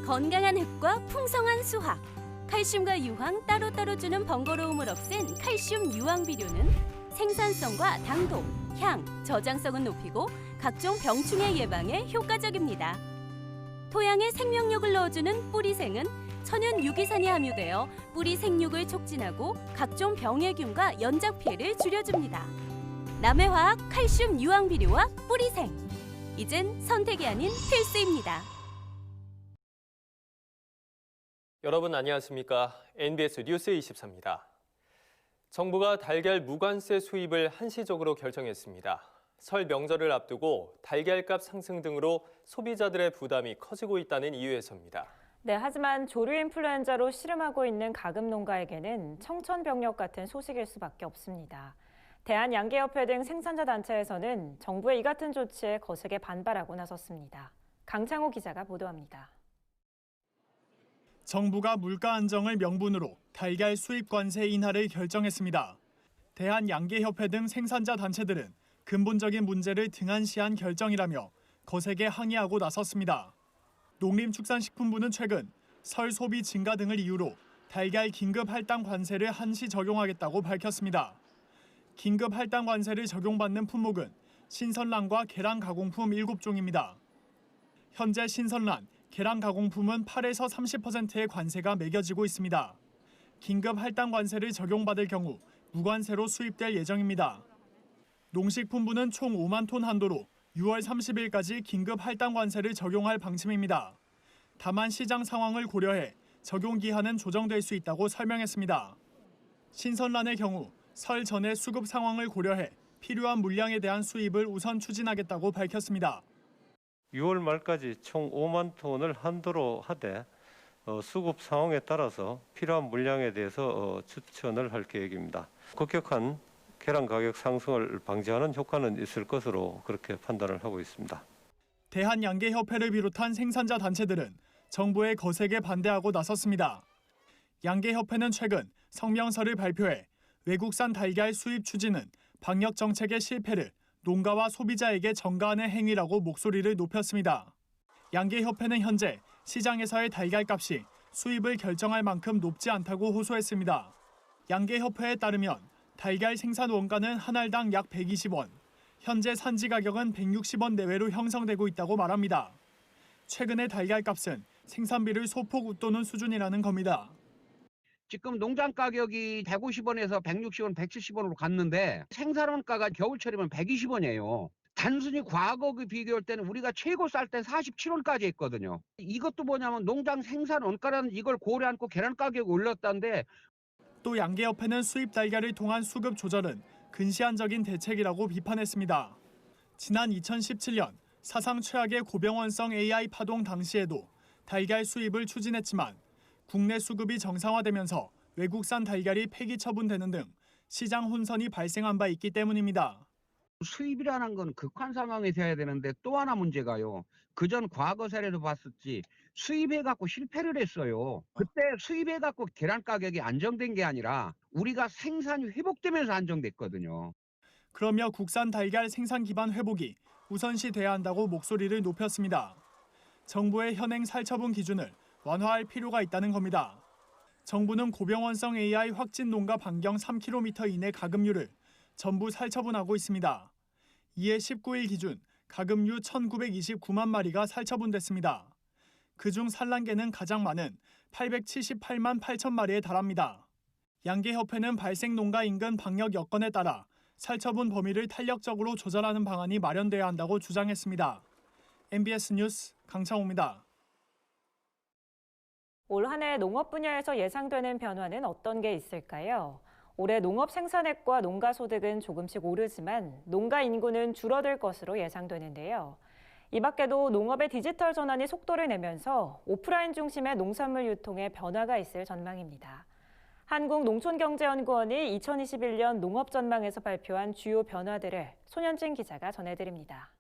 건강한 흙과 풍성한 수확, 칼슘과 유황 따로따로 주는 번거로움을 없앤 칼슘 유황 비료는 생산성과 당도, 향, 저장성은 높이고 각종 병충해 예방에 효과적입니다. 토양에 생명력을 넣어주는 뿌리생은 천연 유기산이 함유되어 뿌리 생육을 촉진하고 각종 병해균과 연작 피해를 줄여줍니다. 남해화학 칼슘 유황 비료와 뿌리생. 이젠 선택이 아닌 필수입니다. 여러분 안녕하십니까? NBS 뉴스 24입니다. 정부가 달걀 무관세 수입을 한시적으로 결정했습니다. 설 명절을 앞두고 달걀값 상승 등으로 소비자들의 부담이 커지고 있다는 이유에서입니다. 네, 하지만 조류 인플루엔자로 씨름하고 있는 가금 농가에게는 청천벽력 같은 소식일 수밖에 없습니다. 대한양계협회 등 생산자 단체에서는 정부의 이 같은 조치에 거세게 반발하고 나섰습니다. 강창호 기자가 보도합니다. 정부가 물가 안정을 명분으로 달걀 수입 관세 인하를 결정했습니다. 대한양계협회 등 생산자 단체들은 근본적인 문제를 등한시한 결정이라며 거세게 항의하고 나섰습니다. 농림축산식품부는 최근 설 소비 증가 등을 이유로 달걀 긴급 할당 관세를 한시 적용하겠다고 밝혔습니다. 긴급 할당 관세를 적용받는 품목은 신선란과 계란 가공품 7종입니다. 현재 신선란, 계란 가공품은 8에서 30%의 관세가 매겨지고 있습니다. 긴급 할당 관세를 적용받을 경우 무관세로 수입될 예정입니다. 농식품부는 총 5만 톤 한도로 6월 30일까지 긴급 할당 관세를 적용할 방침입니다. 다만 시장 상황을 고려해 적용 기한은 조정될 수 있다고 설명했습니다. 신선란의 경우 설 전에 수급 상황을 고려해 필요한 물량에 대한 수입을 우선 추진하겠다고 밝혔습니다. 6월 말까지 총 5만 톤을 한도로 하되 수급 상황에 따라서 필요한 물량에 대해서 추천을 할 계획입니다. 급격한 계란 가격 상승을 방지하는 효과는 있을 것으로 그렇게 판단을 하고 있습니다. 대한양계협회를 비롯한 생산자 단체들은 정부에 거세게 반대하고 나섰습니다. 양계협회는 최근 성명서를 발표해 외국산 달걀 수입 추진은 방역 정책의 실패를 농가와 소비자에게 전가하는 행위라고 목소리를 높였습니다. 양계협회는 현재 시장에서의 달걀값이 수입을 결정할 만큼 높지 않다고 호소했습니다. 양계협회에 따르면 달걀 생산 원가는 한 알당 약 120원, 현재 산지 가격은 160원 내외로 형성되고 있다고 말합니다. 최근의 달걀값은 생산비를 소폭 웃도는 수준이라는 겁니다. 지금 농장 가격이 150원에서 160원, 170원으로 갔는데 생산원가가 겨울철이면 120원이에요. 단순히 과거 비교할 때는 우리가 최고 쌀 때 47원까지 했거든요. 이것도 뭐냐면 농장 생산 원가라는 이걸 고려 않고 계란 가격이 올랐다는데 또 양계협회는 수입 달걀을 통한 수급 조절은 근시안적인 대책이라고 비판했습니다. 지난 2017년 사상 최악의 고병원성 AI 파동 당시에도 달걀 수입을 추진했지만 국내 수급이 정상화되면서 외국산 달걀이 폐기 처분되는 등 시장 혼선이 발생한 바 있기 때문입니다. 수입이라는 건 극한 상황에서 해야 되는데 또 하나 문제가요. 그전 과거 사례도 봤었지 수입해갖고 실패를 했어요. 그때 수입해갖고 계란 가격이 안정된 게 아니라 우리가 생산이 회복되면서 안정됐거든요. 그러며 국산 달걀 생산 기반 회복이 우선시 돼야 한다고 목소리를 높였습니다. 정부의 현행 살처분 기준을 완화할 필요가 있다는 겁니다. 정부는 고병원성 AI 확진 농가 반경 3km 이내 가금류를 전부 살처분하고 있습니다. 이에 19일 기준 가금류 1,929만 마리가 살처분됐습니다. 그중 산란계는 가장 많은 878만 8천 마리에 달합니다. 양계협회는 발생 농가 인근 방역 여건에 따라 살처분 범위를 탄력적으로 조절하는 방안이 마련돼야 한다고 주장했습니다. MBS 뉴스 강창호입니다. 올 한 해 농업 분야에서 예상되는 변화는 어떤 게 있을까요? 올해 농업 생산액과 농가 소득은 조금씩 오르지만 농가 인구는 줄어들 것으로 예상되는데요. 이 밖에도 농업의 디지털 전환이 속도를 내면서 오프라인 중심의 농산물 유통에 변화가 있을 전망입니다. 한국농촌경제연구원이 2021년 농업 전망에서 발표한 주요 변화들을 손현진 기자가 전해드립니다.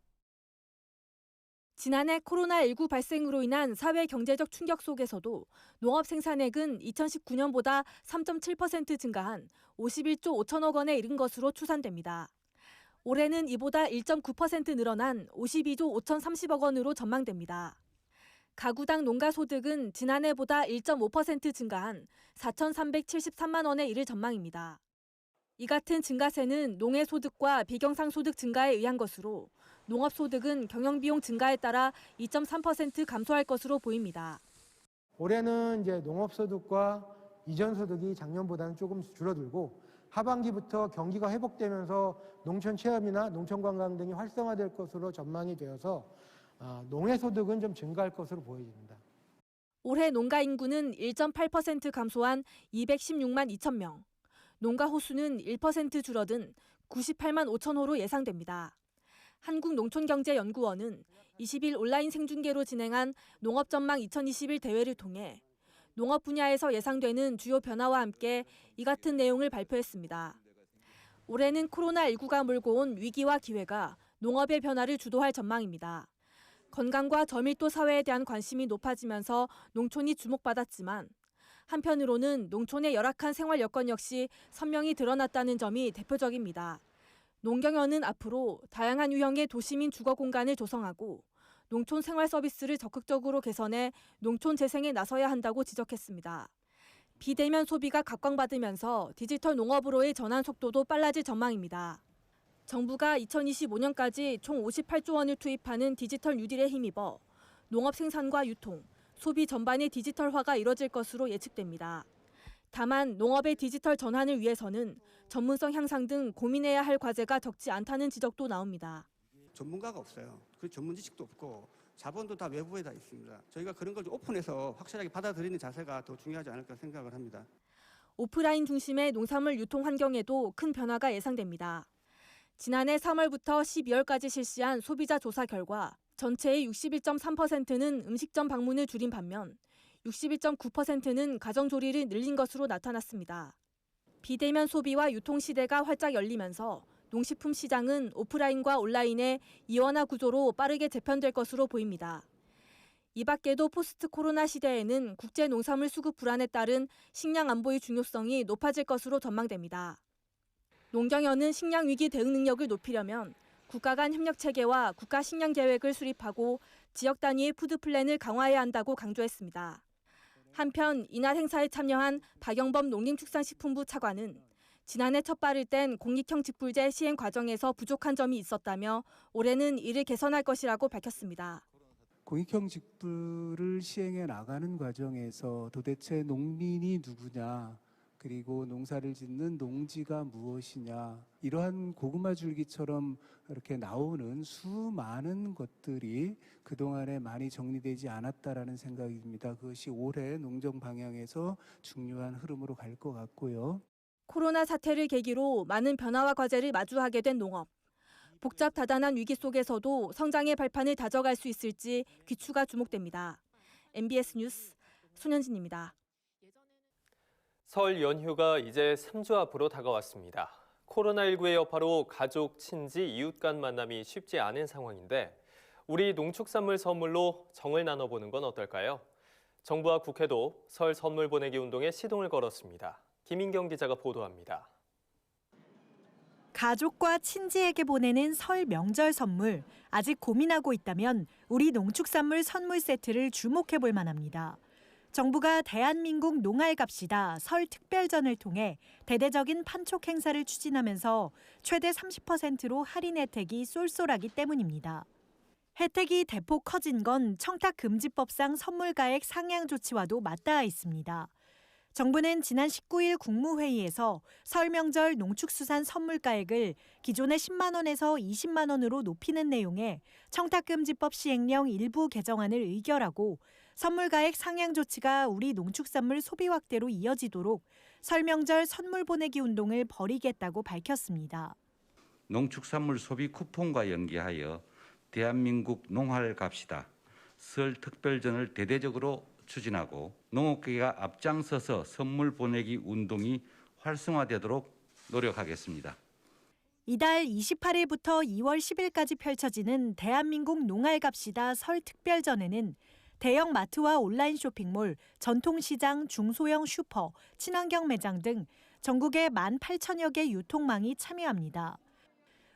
지난해 코로나19 발생으로 인한 사회 경제적 충격 속에서도 농업 생산액은 2019년보다 3.7% 증가한 51조 5천억 원에 이른 것으로 추산됩니다. 올해는 이보다 1.9% 늘어난 52조 5,030억 원으로 전망됩니다. 가구당 농가소득은 지난해보다 1.5% 증가한 4,373만 원에 이를 전망입니다. 이 같은 증가세는 농해소득과 비경상소득 증가에 의한 것으로 농업소득은 경영비용 증가에 따라 2.3% 감소할 것으로 보입니다. 올해는 이제 농업소득과 이전소득이 작년보다는 조금 줄어들고 하반기부터 경기가 회복되면서 농촌 체험이나 농촌 관광 등이 활성화될 것으로 전망이 되어서 농해소득은 좀 증가할 것으로 보여집니다. 올해 농가 인구는 1.8% 감소한 216만 2천 명, 농가 호수는 1% 줄어든 98만 5천 호로 예상됩니다. 한국농촌경제연구원은 20일 온라인 생중계로 진행한 농업전망 2021 대회를 통해 농업 분야에서 예상되는 주요 변화와 함께 이 같은 내용을 발표했습니다. 올해는 코로나19가 몰고 온 위기와 기회가 농업의 변화를 주도할 전망입니다. 건강과 저밀도 사회에 대한 관심이 높아지면서 농촌이 주목받았지만 한편으로는 농촌의 열악한 생활 여건 역시 선명히 드러났다는 점이 대표적입니다. 농경연은 앞으로 다양한 유형의 도시민 주거 공간을 조성하고 농촌 생활 서비스를 적극적으로 개선해 농촌 재생에 나서야 한다고 지적했습니다. 비대면 소비가 각광받으면서 디지털 농업으로의 전환 속도도 빨라질 전망입니다. 정부가 2025년까지 총 58조 원을 투입하는 디지털 뉴딜에 힘입어 농업 생산과 유통, 소비 전반의 디지털화가 이뤄질 것으로 예측됩니다. 다만 농업의 디지털 전환을 위해서는 전문성 향상 등 고민해야 할 과제가 적지 않다는 지적도 나옵니다. 전문가가 없어요. 그 전문 지식도 없고 자본도 다 외부에 다 있습니다. 저희가 그런 걸 좀 오픈해서 확실하게 받아들이는 자세가 더 중요하지 않을까 생각을 합니다. 오프라인 중심의 농산물 유통 환경에도 큰 변화가 예상됩니다. 지난해 3월부터 12월까지 실시한 소비자 조사 결과 전체의 61.3%는 음식점 방문을 줄인 반면 61.9%는 가정조리를 늘린 것으로 나타났습니다. 비대면 소비와 유통 시대가 활짝 열리면서 농식품 시장은 오프라인과 온라인의 이원화 구조로 빠르게 재편될 것으로 보입니다. 이 밖에도 포스트 코로나 시대에는 국제 농산물 수급 불안에 따른 식량 안보의 중요성이 높아질 것으로 전망됩니다. 농경연은 식량 위기 대응 능력을 높이려면 국가 간 협력 체계와 국가 식량 계획을 수립하고 지역 단위의 푸드 플랜을 강화해야 한다고 강조했습니다. 한편 이날 행사에 참여한 박영범 농림축산식품부 차관은 지난해 첫 발을 뗀 공익형 직불제 시행 과정에서 부족한 점이 있었다며 올해는 이를 개선할 것이라고 밝혔습니다. 공익형 직불을 시행해 나가는 과정에서 도대체 농민이 누구냐, 그리고 농사를 짓는 농지가 무엇이냐, 이러한 고구마 줄기처럼 이렇게 나오는 수많은 것들이 그동안에 많이 정리되지 않았다라는 생각이 듭니다. 그것이 올해 농정 방향에서 중요한 흐름으로 갈 것 같고요. 코로나 사태를 계기로 많은 변화와 과제를 마주하게 된 농업. 복잡 다단한 위기 속에서도 성장의 발판을 다져갈 수 있을지 귀추가 주목됩니다. MBS 뉴스 손현진입니다. 설 연휴가 이제 3주 앞으로 다가왔습니다. 코로나19의 여파로 가족, 친지, 이웃 간 만남이 쉽지 않은 상황인데 우리 농축산물 선물로 정을 나눠보는 건 어떨까요? 정부와 국회도 설 선물 보내기 운동에 시동을 걸었습니다. 김인경 기자가 보도합니다. 가족과 친지에게 보내는 설 명절 선물, 아직 고민하고 있다면 우리 농축산물 선물 세트를 주목해 볼 만합니다. 정부가 대한민국 농알 갑시다 설 특별전을 통해 대대적인 판촉 행사를 추진하면서 최대 30%로 할인 혜택이 쏠쏠하기 때문입니다. 혜택이 대폭 커진 건 청탁금지법상 선물가액 상향 조치와도 맞닿아 있습니다. 정부는 지난 19일 국무회의에서 설 명절 농축수산 선물가액을 기존의 10만 원에서 20만 원으로 높이는 내용의 청탁금지법 시행령 일부 개정안을 의결하고 선물가액 상향 조치가 우리 농축산물 소비 확대로 이어지도록 설 명절 선물 보내기 운동을 벌이겠다고 밝혔습니다. 농축산물 소비 쿠폰과 연계하여 대한민국 농활 갑시다 설 특별전을 대대적으로 추진하고 농업계가 앞장서서 선물 보내기 운동이 활성화되도록 노력하겠습니다. 이달 28일부터 2월 10일까지 펼쳐지는 대한민국 농알 갑시다 설 특별전에는 대형 마트와 온라인 쇼핑몰, 전통시장, 중소형 슈퍼, 친환경 매장 등 전국의 18,000여 개 유통망이 참여합니다.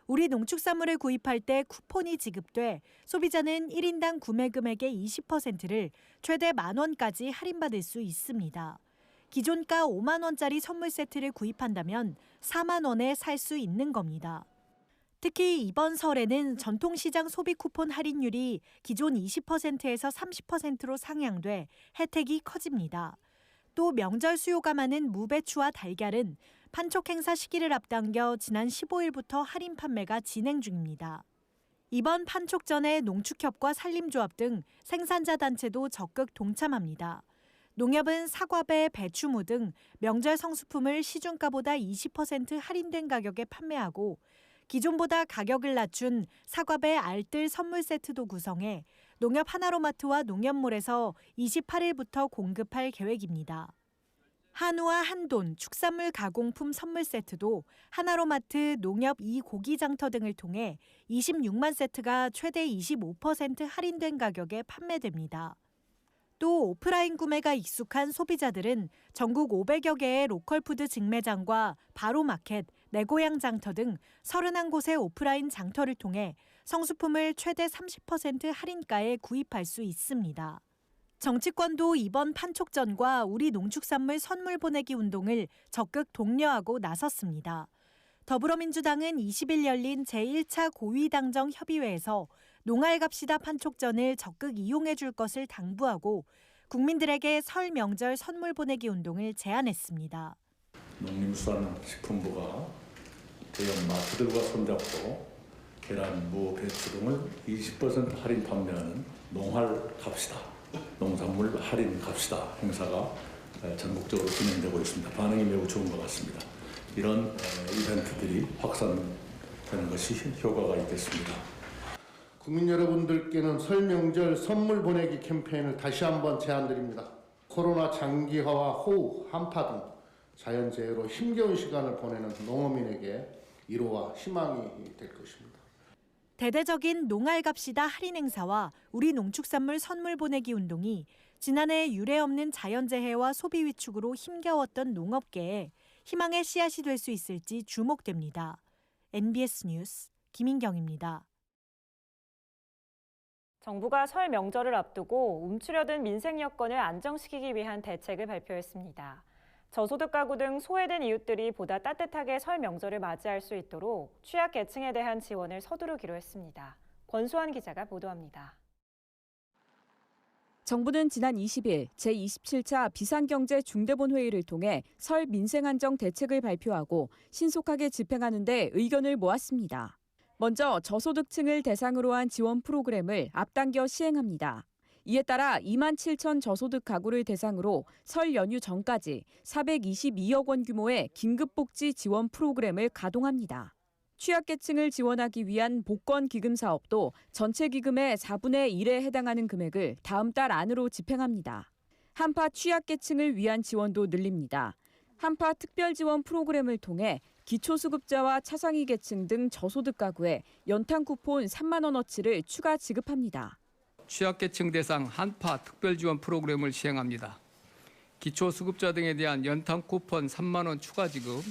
우리 농축산물을 구입할 때 쿠폰이 지급돼 소비자는 1인당 구매 금액의 20%를 최대 10,000원까지 할인받을 수 있습니다. 기존가 5만 원짜리 선물 세트를 구입한다면 4만 원에 살 수 있는 겁니다. 특히 이번 설에는 전통시장 소비 쿠폰 할인율이 기존 20%에서 30%로 상향돼 혜택이 커집니다. 또 명절 수요가 많은 무배추와 달걀은 판촉 행사 시기를 앞당겨 지난 15일부터 할인 판매가 진행 중입니다. 이번 판촉 전에 농축협과 산림조합 등 생산자 단체도 적극 동참합니다. 농협은 사과배, 배추무 등 명절 성수품을 시중가보다 20% 할인된 가격에 판매하고 기존보다 가격을 낮춘 사과배 알뜰 선물 세트도 구성해 농협 하나로마트와 농협몰에서 28일부터 공급할 계획입니다. 한우와 한돈, 축산물 가공품 선물 세트도 하나로마트, 농협 2고기장터 등을 통해 26만 세트가 최대 25% 할인된 가격에 판매됩니다. 또 오프라인 구매가 익숙한 소비자들은 전국 500여 개의 로컬푸드 직매장과 바로마켓, 내고향 장터 등 31곳의 오프라인 장터를 통해 성수품을 최대 30% 할인가에 구입할 수 있습니다. 정치권도 이번 판촉전과 우리 농축산물 선물 보내기 운동을 적극 독려하고 나섰습니다. 더불어민주당은 20일 열린 제1차 고위당정 협의회에서 농알 갑시다 판촉전을 적극 이용해 줄 것을 당부하고 국민들에게 설 명절 선물 보내기 운동을 제안했습니다. 농림수산식품부가 대형 마트들과 손잡고 계란, 무, 배추 등을 20% 할인 판매하는 농할 갑시다, 농산물 할인 갑시다 행사가 전국적으로 진행되고 있습니다. 반응이 매우 좋은 것 같습니다. 이런 이벤트들이 확산되는 것이 효과가 있겠습니다. 국민 여러분들께는 설 명절 선물 보내기 캠페인을 다시 한번 제안드립니다. 코로나 장기화와 호우, 한파 등 자연재해로 힘겨운 시간을 보내는 농어민에게 위로와 희망이 될 것입니다. 대대적인 농알 갑시다 할인 행사와 우리 농축산물 선물 보내기 운동이 지난해 유례 없는 자연재해와 소비 위축으로 힘겨웠던 농업계에 희망의 씨앗이 될 수 있을지 주목됩니다. NBS 뉴스 김인경입니다. 정부가 설 명절을 앞두고 움츠려든 민생 여건을 안정시키기 위한 대책을 발표했습니다. 저소득 가구 등 소외된 이웃들이 보다 따뜻하게 설 명절을 맞이할 수 있도록 취약계층에 대한 지원을 서두르기로 했습니다. 권수환 기자가 보도합니다. 정부는 지난 20일 제27차 비상경제 중대본 회의를 통해 설 민생안정 대책을 발표하고 신속하게 집행하는 데 의견을 모았습니다. 먼저 저소득층을 대상으로 한 지원 프로그램을 앞당겨 시행합니다. 이에 따라 2만 7천 저소득 가구를 대상으로 설 연휴 전까지 422억 원 규모의 긴급복지 지원 프로그램을 가동합니다. 취약계층을 지원하기 위한 복권기금 사업도 전체 기금의 4분의 1에 해당하는 금액을 다음 달 안으로 집행합니다. 한파 취약계층을 위한 지원도 늘립니다. 한파 특별지원 프로그램을 통해 기초수급자와 차상위 계층 등 저소득 가구에 연탄 쿠폰 3만 원어치를 추가 지급합니다. 취약계층 대상 한파 특별지원 프로그램을 시행합니다. 기초수급자 등에 대한 연탄 쿠폰 3만 원 추가 지급,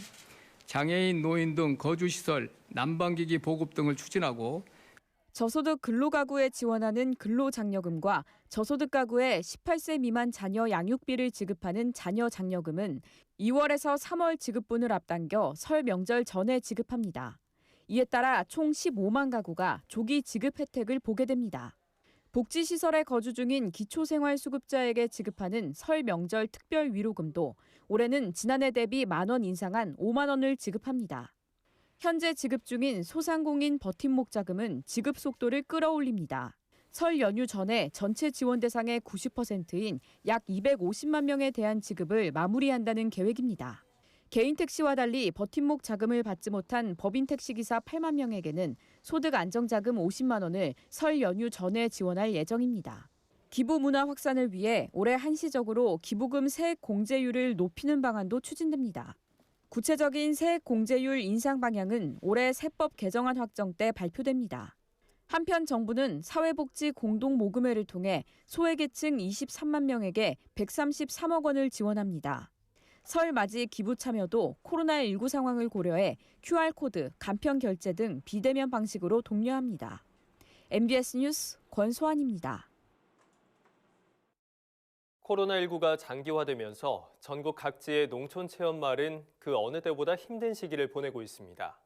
장애인, 노인 등 거주시설, 난방기기 보급 등을 추진하고 저소득 근로가구에 지원하는 근로장려금과 저소득 가구에 18세 미만 자녀 양육비를 지급하는 자녀장려금은 2월에서 3월 지급분을 앞당겨 설 명절 전에 지급합니다. 이에 따라 총 15만 가구가 조기 지급 혜택을 보게 됩니다. 복지시설에 거주 중인 기초생활수급자에게 지급하는 설 명절 특별 위로금도 올해는 지난해 대비 10,000원 인상한 5만 원을 지급합니다. 현재 지급 중인 소상공인 버팀목 자금은 지급 속도를 끌어올립니다. 설 연휴 전에 전체 지원 대상의 90%인 약 250만 명에 대한 지급을 마무리한다는 계획입니다. 개인 택시와 달리 버팀목 자금을 받지 못한 법인 택시기사 8만 명에게는 소득 안정자금 50만 원을 설 연휴 전에 지원할 예정입니다. 기부 문화 확산을 위해 올해 한시적으로 기부금 세액 공제율을 높이는 방안도 추진됩니다. 구체적인 세액 공제율 인상 방향은 올해 세법 개정안 확정 때 발표됩니다. 한편 정부는 사회복지 공동모금회를 통해 소외계층 23만 명에게 133억 원을 지원합니다. 설 맞이 기부 참여도 코로나19 상황을 고려해 QR코드, 간편 결제 등 비대면 방식으로 독려합니다. MBS 뉴스 권소환입니다. 코로나19가 장기화되면서 전국 각지의 농촌 체험마을은 그 어느 때보다 힘든 시기를 보내고 있습니다.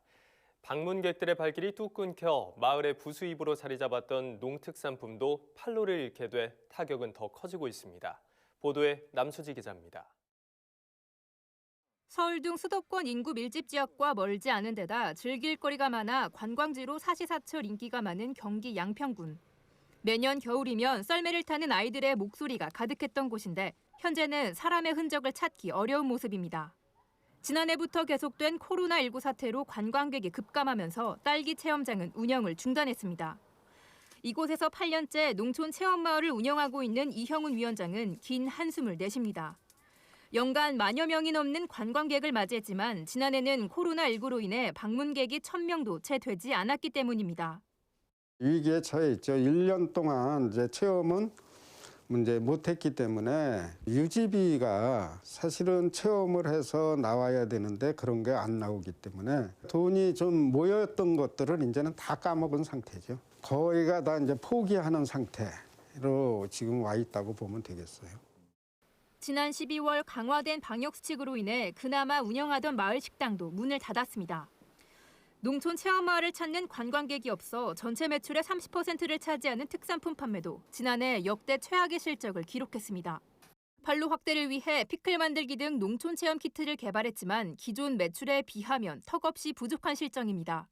방문객들의 발길이 뚝 끊겨 마을의 부수입으로 자리 잡았던 농특산품도 판로를 잃게 돼 타격은 더 커지고 있습니다. 보도에 남수지 기자입니다. 서울 등 수도권 인구 밀집 지역과 멀지 않은 데다 즐길 거리가 많아 관광지로 사시사철 인기가 많은 경기 양평군. 매년 겨울이면 썰매를 타는 아이들의 목소리가 가득했던 곳인데 현재는 사람의 흔적을 찾기 어려운 모습입니다. 지난해부터 계속된 코로나19 사태로 관광객이 급감하면서 딸기 체험장은 운영을 중단했습니다. 이곳에서 8년째 농촌 체험마을을 운영하고 있는 이형훈 위원장은 긴 한숨을 내쉽니다. 연간 만여 명이 넘는 관광객을 맞이했지만 지난해는 코로나19로 인해 방문객이 1,000명도 채 되지 않았기 때문입니다. 위기에 처해 있죠. 1년 동안 이제 체험은 못했기 때문에 유지비가 사실은 체험을 해서 나와야 되는데 그런 게 안 나오기 때문에 돈이 좀 모였던 것들을 이제는 다 까먹은 상태죠. 거의가 다 이제 포기하는 상태로 지금 와 있다고 보면 되겠어요. 지난 12월 강화된 방역 수칙으로 인해 그나마 운영하던 마을 식당도 문을 닫았습니다. 농촌 체험마을을 찾는 관광객이 없어 전체 매출의 30%를 차지하는 특산품 판매도 지난해 역대 최악의 실적을 기록했습니다. 판로 확대를 위해 피클 만들기 등 농촌 체험 키트를 개발했지만 기존 매출에 비하면 턱없이 부족한 실정입니다.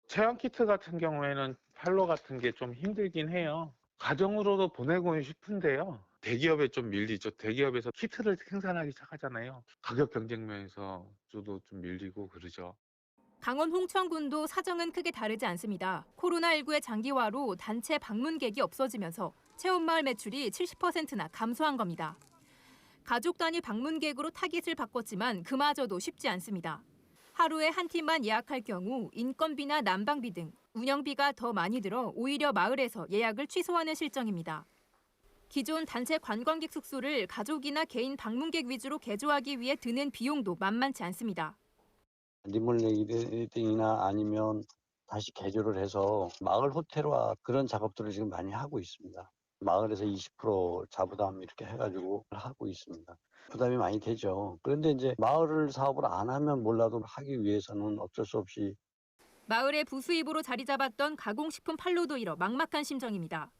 체험 키트 같은 경우에는 판로 같은 게 좀 힘들긴 해요. 가정으로도 보내고 싶은데요. 대기업에 좀 밀리죠. 대기업에서 키트를 생산하기 시작하잖아요. 가격 경쟁 면에서 저도 좀 밀리고 그러죠. 강원 홍천군도 사정은 크게 다르지 않습니다. 코로나19의 장기화로 단체 방문객이 없어지면서 체험마을 매출이 70%나 감소한 겁니다. 가족 단위 방문객으로 타깃을 바꿨지만 그마저도 쉽지 않습니다. 하루에 한 팀만 예약할 경우 인건비나 난방비 등 운영비가 더 많이 들어 오히려 마을에서 예약을 취소하는 실정입니다. 기존 단체 관광객 숙소를 가족이나 개인 방문객 위주로 개조하기 위해 드는 비용도 만만치 않습니다. 리몰레이팅이나 아니면 다시 개조를 해서 마을 호텔화 그런 작업들을 지금 많이 하고 있습니다. 마을에서 20% 자부담 이렇게 해가지고 하고 있습니다. 부담이 많이 되죠. 그런데 이제 마을 사업을 안 하면 몰라도 하기 위해서는 어쩔 수 없이 마을의 부수입으로 자리 잡았던 가공식품 판로도 잃어 막막한 심정입니다.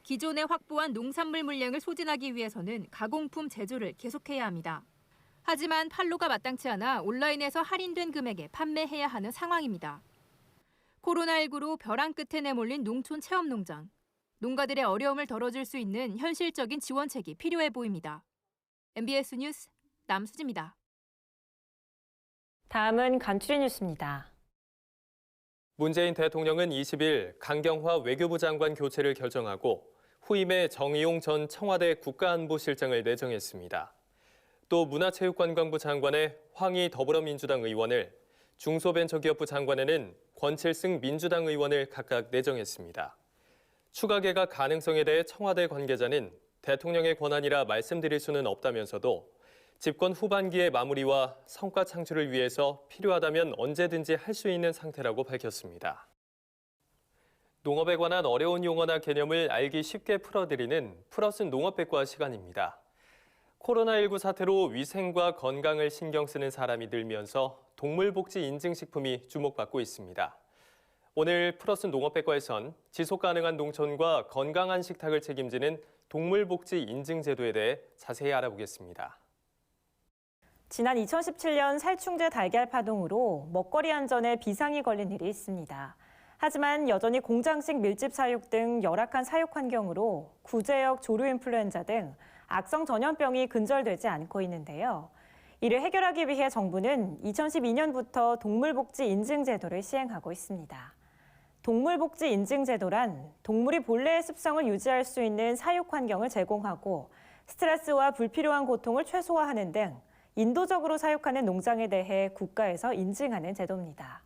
기존에 확보한 농산물 물량을 소진하기 위해서는 가공품 제조를 계속해야 합니다. 하지만 판로가 마땅치 않아 온라인에서 할인된 금액에 판매해야 하는 상황입니다. 코로나19로 벼랑 끝에 내몰린 농촌 체험농장. 농가들의 어려움을 덜어줄 수 있는 현실적인 지원책이 필요해 보입니다. MBS 뉴스 남수지입니다. 다음은 간추린 뉴스입니다. 문재인 대통령은 20일 강경화 외교부 장관 교체를 결정하고 후임에 정의용 전 청와대 국가안보실장을 내정했습니다. 또 문화체육관광부 장관에 황희 더불어민주당 의원을, 중소벤처기업부 장관에는 권칠승 민주당 의원을 각각 내정했습니다. 추가 개각 가능성에 대해 청와대 관계자는 대통령의 권한이라 말씀드릴 수는 없다면서도 집권 후반기의 마무리와 성과 창출을 위해서 필요하다면 언제든지 할 수 있는 상태라고 밝혔습니다. 농업에 관한 어려운 용어나 개념을 알기 쉽게 풀어드리는 플러스 농업백과 시간입니다. 코로나19 사태로 위생과 건강을 신경 쓰는 사람이 늘면서 동물복지 인증식품이 주목받고 있습니다. 오늘 플러스 농업백과에선 지속가능한 농촌과 건강한 식탁을 책임지는 동물복지 인증제도에 대해 자세히 알아보겠습니다. 지난 2017년 살충제 달걀 파동으로 먹거리 안전에 비상이 걸린 일이 있습니다. 하지만 여전히 공장식 밀집 사육 등 열악한 사육 환경으로 구제역 조류 인플루엔자 등 악성 전염병이 근절되지 않고 있는데요. 이를 해결하기 위해 정부는 2012년부터 동물복지 인증제도를 시행하고 있습니다. 동물복지 인증제도란 동물이 본래의 습성을 유지할 수 있는 사육 환경을 제공하고 스트레스와 불필요한 고통을 최소화하는 등 인도적으로 사육하는 농장에 대해 국가에서 인증하는 제도입니다.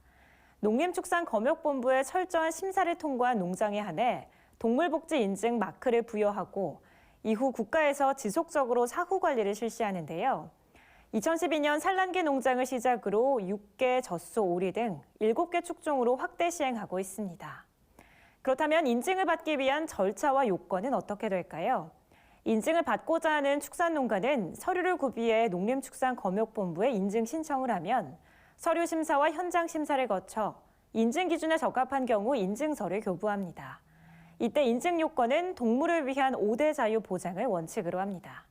농림축산검역본부의 철저한 심사를 통과한 농장에 한해 동물복지 인증 마크를 부여하고 이후 국가에서 지속적으로 사후 관리를 실시하는데요. 2012년 산란계 농장을 시작으로 6개 젖소 오리 등 7개 축종으로 확대 시행하고 있습니다. 그렇다면 인증을 받기 위한 절차와 요건은 어떻게 될까요? 인증을 받고자 하는 축산농가는 서류를 구비해 농림축산검역본부에 인증 신청을 하면 서류 심사와 현장 심사를 거쳐 인증 기준에 적합한 경우 인증서를 교부합니다. 이때 인증 요건은 동물을 위한 5대 자유 보장을 원칙으로 합니다.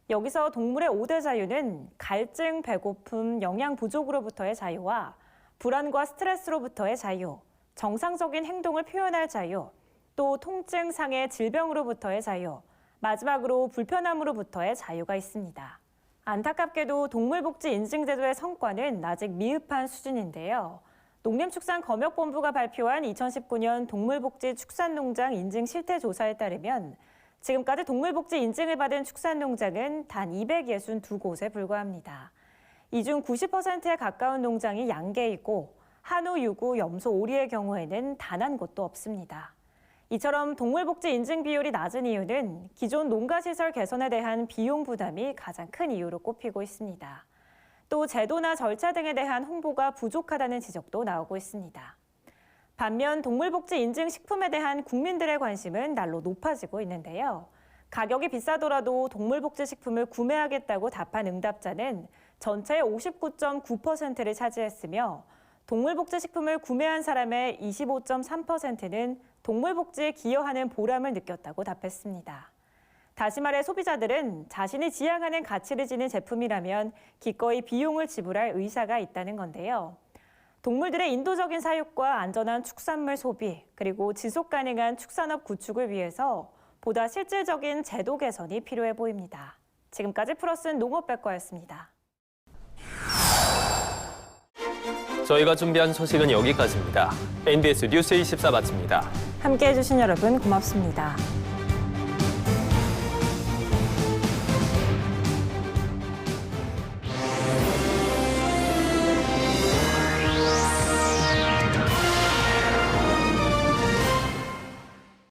여기서 동물의 5대 자유는 갈증, 배고픔, 영양 부족으로부터의 자유와 불안과 스트레스로부터의 자유, 정상적인 행동을 표현할 자유, 또 통증, 상해, 질병으로부터의 자유, 마지막으로 불편함으로부터의 자유가 있습니다. 안타깝게도 동물복지 인증제도의 성과는 아직 미흡한 수준인데요. 농림축산검역본부가 발표한 2019년 동물복지 축산농장 인증 실태조사에 따르면 지금까지 동물복지 인증을 받은 축산농장은 단 262곳에 불과합니다. 이 중 90%에 가까운 농장이 양계이고 한우, 유구, 염소, 오리의 경우에는 단 한 곳도 없습니다. 이처럼 동물복지 인증 비율이 낮은 이유는 기존 농가시설 개선에 대한 비용 부담이 가장 큰 이유로 꼽히고 있습니다. 또 제도나 절차 등에 대한 홍보가 부족하다는 지적도 나오고 있습니다. 반면 동물복지 인증 식품에 대한 국민들의 관심은 날로 높아지고 있는데요. 가격이 비싸더라도 동물복지 식품을 구매하겠다고 답한 응답자는 전체의 59.9%를 차지했으며 동물복지 식품을 구매한 사람의 25.3%는 동물복지에 기여하는 보람을 느꼈다고 답했습니다. 다시 말해 소비자들은 자신이 지향하는 가치를 지닌 제품이라면 기꺼이 비용을 지불할 의사가 있다는 건데요. 동물들의 인도적인 사육과 안전한 축산물 소비, 그리고 지속 가능한 축산업 구축을 위해서 보다 실질적인 제도 개선이 필요해 보입니다. 지금까지 플러스는 농업백과였습니다. 저희가 준비한 소식은 여기까지입니다. NBS 뉴스 24 마칩니다. 함께해 주신 여러분 고맙습니다.